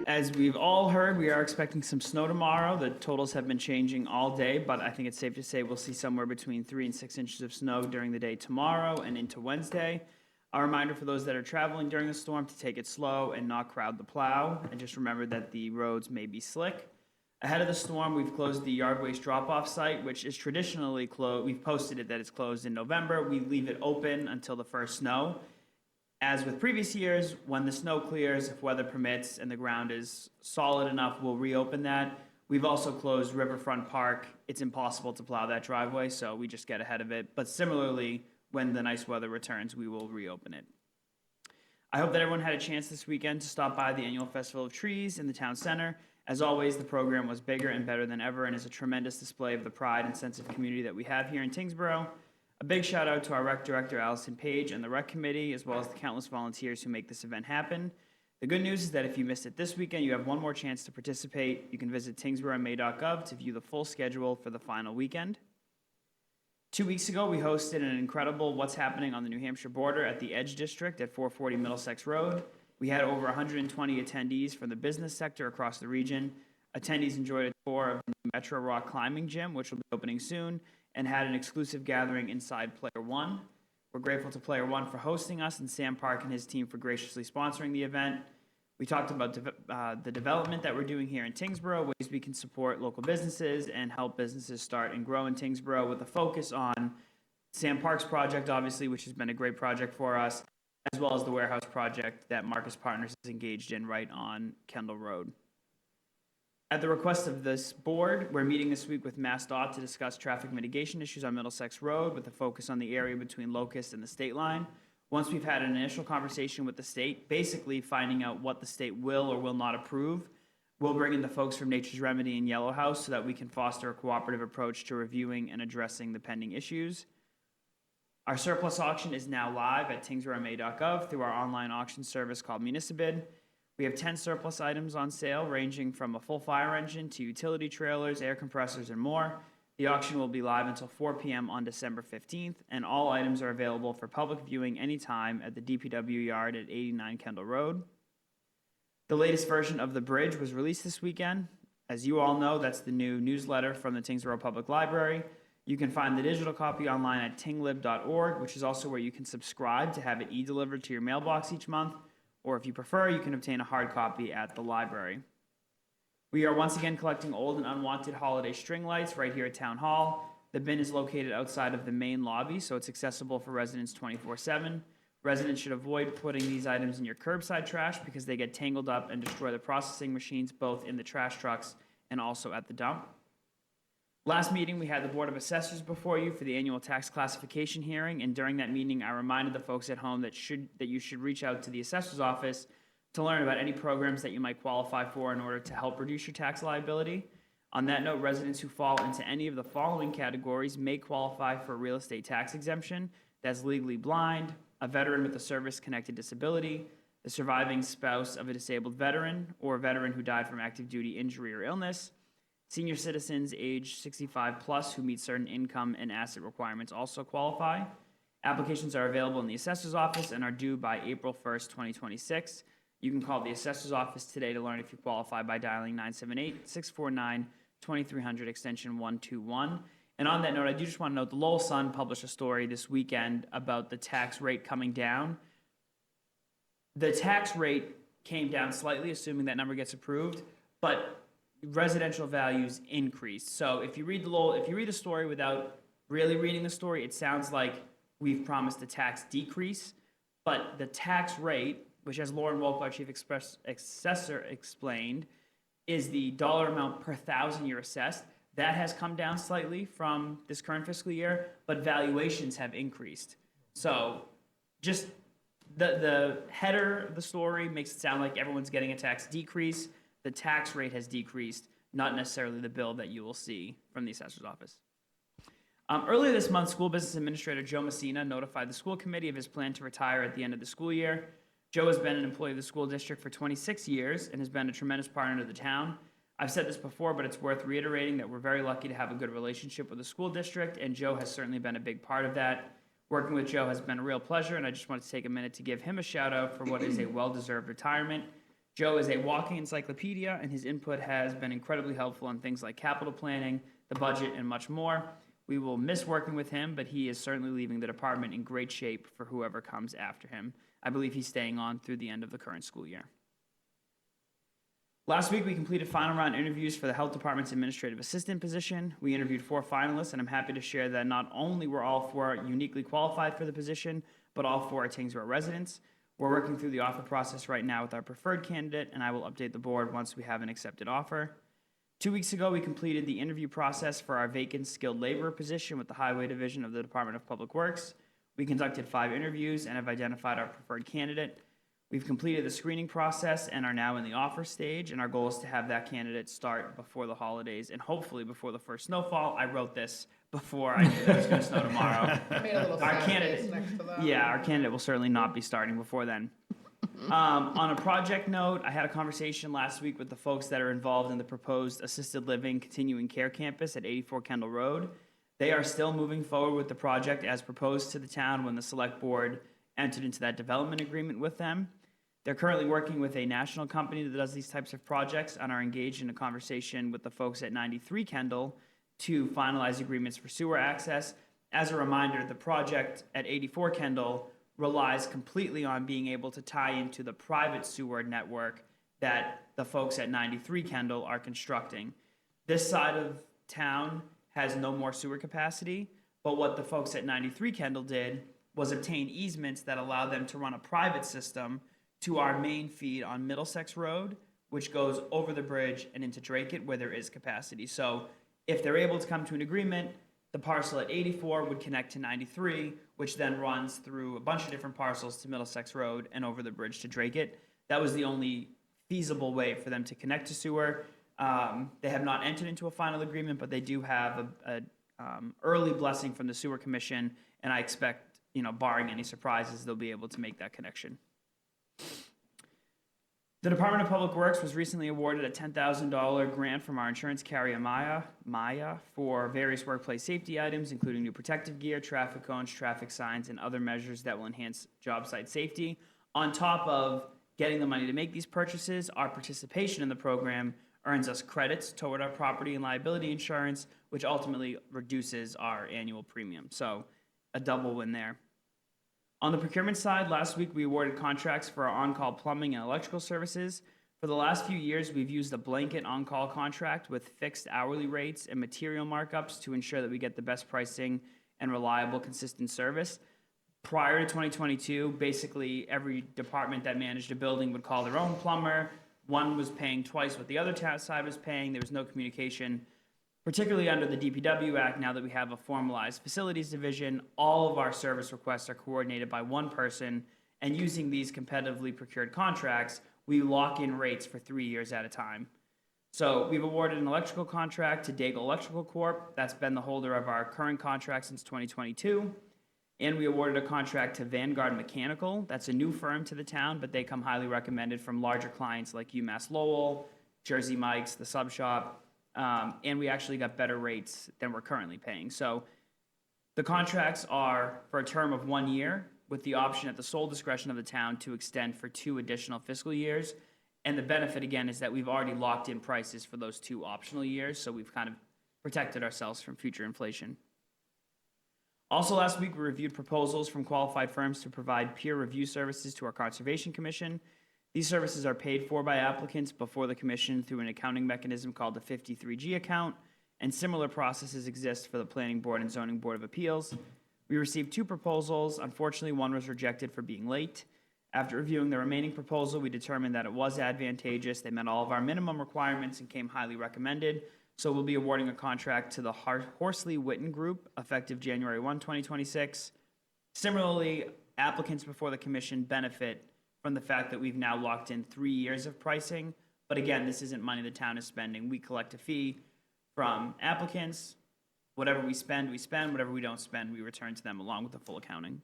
As we've all heard, we are expecting some snow tomorrow. The totals have been changing all day, but I think it's safe to say we'll see somewhere between 3 and 6 inches of snow during the day tomorrow and into Wednesday. A reminder for those that are traveling during the storm to take it slow and not crowd the plow, and just remember that the roads may be slick. Ahead of the storm, we've closed the yard waste drop-off site, which is traditionally closed. We've posted it that it's closed in November. We leave it open until the first snow. As with previous years, when the snow clears, if weather permits and the ground is solid enough, we'll reopen that. We've also closed Riverfront Park. It's impossible to plow that driveway, so we just get ahead of it. But similarly, when the nice weather returns, we will reopen it. I hope that everyone had a chance this weekend to stop by the annual Festival of Trees in the town center. As always, the program was bigger and better than ever and is a tremendous display of the pride and sense of community that we have here in Tyngsborough. A big shout out to our rec director, Allison Page, and the rec committee, as well as the countless volunteers who make this event happen. The good news is that if you missed it this weekend, you have one more chance to participate. You can visit TyngsboroughMA.gov to view the full schedule for the final weekend. 2 weeks ago, we hosted an incredible What's Happening on the New Hampshire border at the Edge District at 440 Middlesex Road. We had over 120 attendees from the business sector across the region. Attendees enjoyed a tour of the Metro Rock Climbing Gym, which will be opening soon, and had an exclusive gathering inside Player One. We're grateful to Player One for hosting us and Sam Park and his team for graciously sponsoring the event. We talked about the development that we're doing here in Tyngsborough, ways we can support local businesses and help businesses start and grow in Tyngsborough with a focus on Sam Park's project, obviously, which has been a great project for us, as well as the warehouse project that Marcus Partners is engaged in right on Kendall Road. At the request of this board, we're meeting this week with MassDOT to discuss traffic mitigation issues on Middlesex Road with a focus on the area between Locust and the state line. Once we've had an initial conversation with the state, basically finding out what the state will or will not approve, we'll bring in the folks from Nature's Remedy and Yellow House so that we can foster a cooperative approach to reviewing and addressing the pending issues. Our surplus auction is now live at TyngsboroughMA.gov through our online auction service called Municibid. We have 10 surplus items on sale, ranging from a full fire engine to utility trailers, air compressors, and more. The auction will be live until 4 p.m. on December 15th, and all items are available for public viewing anytime at the DPW yard at 89 Kendall Road. The latest version of The Bridge was released this weekend. As you all know, that's the new newsletter from the Tyngsborough Public Library. You can find the digital copy online at tinglib.org, which is also where you can subscribe to have it e-delivered to your mailbox each month. Or if you prefer, you can obtain a hard copy at the library. We are once again collecting old and unwanted holiday string lights right here at Town Hall. The bin is located outside of the main lobby, so it's accessible for residents 24/7. Residents should avoid putting these items in your curbside trash because they get tangled up and destroy the processing machines both in the trash trucks and also at the dump. Last meeting, we had the Board of Assessors before you for the annual tax classification hearing, and during that meeting, I reminded the folks at home that you should reach out to the assessor's office to learn about any programs that you might qualify for in order to help reduce your tax liability. On that note, residents who fall into any of the following categories may qualify for a real estate tax exemption. That's legally blind, a veteran with a service-connected disability, the surviving spouse of a disabled veteran, or a veteran who died from active duty injury or illness. Senior citizens age 65 plus who meet certain income and asset requirements also qualify. Applications are available in the assessor's office and are due by April 1st, 2026. You can call the assessor's office today to learn if you qualify by dialing 978-649-2300 extension 121. And on that note, I do just want to note the Lowell Sun published a story this weekend about the tax rate coming down. The tax rate came down slightly, assuming that number gets approved, but residential values increased. So if you read the story without really reading the story, it sounds like we've promised a tax decrease, but the tax rate, which as Lauren Wolk, our chief assessor, explained, is the dollar amount per thousand you're assessed. That has come down slightly from this current fiscal year, but valuations have increased. So just the header of the story makes it sound like everyone's getting a tax decrease. The tax rate has decreased, not necessarily the bill that you will see from the assessor's office. Earlier this month, School Business Administrator Joe Messina notified the school committee of his plan to retire at the end of the school year. Joe has been an employee of the school district for 26 years and has been a tremendous partner to the town. I've said this before, but it's worth reiterating that we're very lucky to have a good relationship with the school district, and Joe has certainly been a big part of that. Working with Joe has been a real pleasure, and I just want to take a minute to give him a shout out for what is a well-deserved retirement. Joe is a walking encyclopedia, and his input has been incredibly helpful on things like capital planning, the budget, and much more. We will miss working with him, but he is certainly leaving the department in great shape for whoever comes after him. I believe he's staying on through the end of the current school year. Last week, we completed final round interviews for the Health Department's administrative assistant position. We interviewed 4 finalists, and I'm happy to share that not only were all 4 uniquely qualified for the position, but all 4 are Tyngsborough residents. We're working through the offer process right now with our preferred candidate, and I will update the board once we have an accepted offer. 2 weeks ago, we completed the interview process for our vacant skilled laborer position with the Highway Division of the Department of Public Works. We conducted 5 interviews and have identified our preferred candidate. We've completed the screening process and are now in the offer stage, and our goal is to have that candidate start before the holidays and hopefully before the first snowfall. I wrote this before I knew that it was going to snow tomorrow. I made a little Our sad candidate, face next to that. yeah, our candidate will certainly not be starting before then. On a project note, I had a conversation last week with the folks that are involved in the proposed assisted living continuing care campus at 84 Kendall Road. They are still moving forward with the project as proposed to the town when the select board entered into that development agreement with them. They're currently working with a national company that does these types of projects and are engaged in a conversation with the folks at 93 Kendall to finalize agreements for sewer access. As a reminder, the project at 84 Kendall relies completely on being able to tie into the private sewer network that the folks at 93 Kendall are constructing. This side of town has no more sewer capacity, but what the folks at 93 Kendall did was obtain easements that allow them to run a private system to our main feed on Middlesex Road, which goes over the bridge and into Drake-it, where there is capacity. So if they're able to come to an agreement, the parcel at 84 would connect to 93, which then runs through a bunch of different parcels to Middlesex Road and over the bridge to Drake-it. That was the only feasible way for them to connect to sewer. They have not entered into a final agreement, but they do have a early blessing from the Sewer Commission, and I expect, barring any surprises, they'll be able to make that connection. The Department of Public Works was recently awarded a $10,000 grant from our insurance carrier Maya for various workplace safety items, including new protective gear, traffic cones, traffic signs, and other measures that will enhance job site safety. On top of getting the money to make these purchases, our participation in the program earns us credits toward our property and liability insurance, which ultimately reduces our annual premium. So a double win there. On the procurement side, last week we awarded contracts for our on-call plumbing and electrical services. For the last few years, we've used a blanket on-call contract with fixed hourly rates and material markups to ensure that we get the best pricing and reliable, consistent service. Prior to 2022, basically every department that managed a building would call their own plumber. One was paying twice what the other side was paying. There was no communication. Particularly under the DPW Act, now that we have a formalized facilities division, all of our service requests are coordinated by one person, and using these competitively procured contracts, we lock in rates for 3 years at a time. So we've awarded an electrical contract to Daigle Electrical Corp. That's been the holder of our current contract since 2022. And we awarded a contract to Vanguard Mechanical. That's a new firm to the town, but they come highly recommended from larger clients like UMass Lowell, Jersey Mike's, the Sub Shop. And we actually got better rates than we're currently paying. So the contracts are for a term of 1 year with the option at the sole discretion of the town to extend for 2 additional fiscal years. And the benefit, again, is that we've already locked in prices for those 2 optional years, so we've kind of protected ourselves from future inflation. Also last week, we reviewed proposals from qualified firms to provide peer review services to our Conservation Commission. These services are paid for by applicants before the commission through an accounting mechanism called the 53G account, and similar processes exist for the Planning Board and Zoning Board of Appeals. We received 2 proposals. Unfortunately, one was rejected for being late. After reviewing the remaining proposal, we determined that it was advantageous. They met all of our minimum requirements and came highly recommended. So we'll be awarding a contract to the Horsley Witten Group effective January 1, 2026. Similarly, applicants before the commission benefit from the fact that we've now locked in 3 years of pricing. But again, this isn't money the town is spending. We collect a fee from applicants. Whatever we spend, we spend. Whatever we don't spend, we return to them along with the full accounting.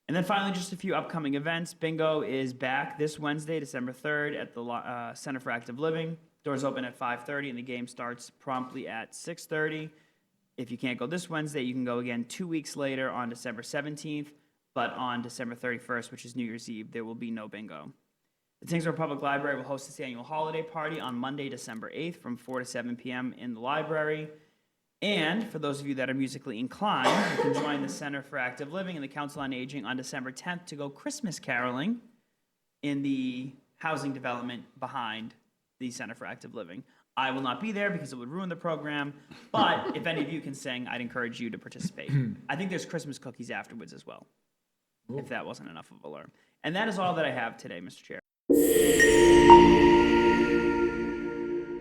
And then finally, just a few upcoming events. Bingo is back this Wednesday, December 3rd at the Center for Active Living. Doors open at 5:30 and the game starts promptly at 6:30. If you can't go this Wednesday, you can go again 2 weeks later on December 17th, but on December 31st, which is New Year's Eve, there will be no bingo. The Tyngsborough Public Library will host its annual holiday party on Monday, December 8th from 4 to 7 p.m. in the library. And for those of you that are musically inclined, you can join the Center for Active Living and the Council on Aging on December 10th to go Christmas caroling in the housing development behind the Center for Active Living. I will not be there because it would ruin the program, but if any of you can sing, I'd encourage you to participate. I think there's Christmas cookies afterwards as well, if that wasn't enough of an alarm. And that is all that I have today, Mr. Chair.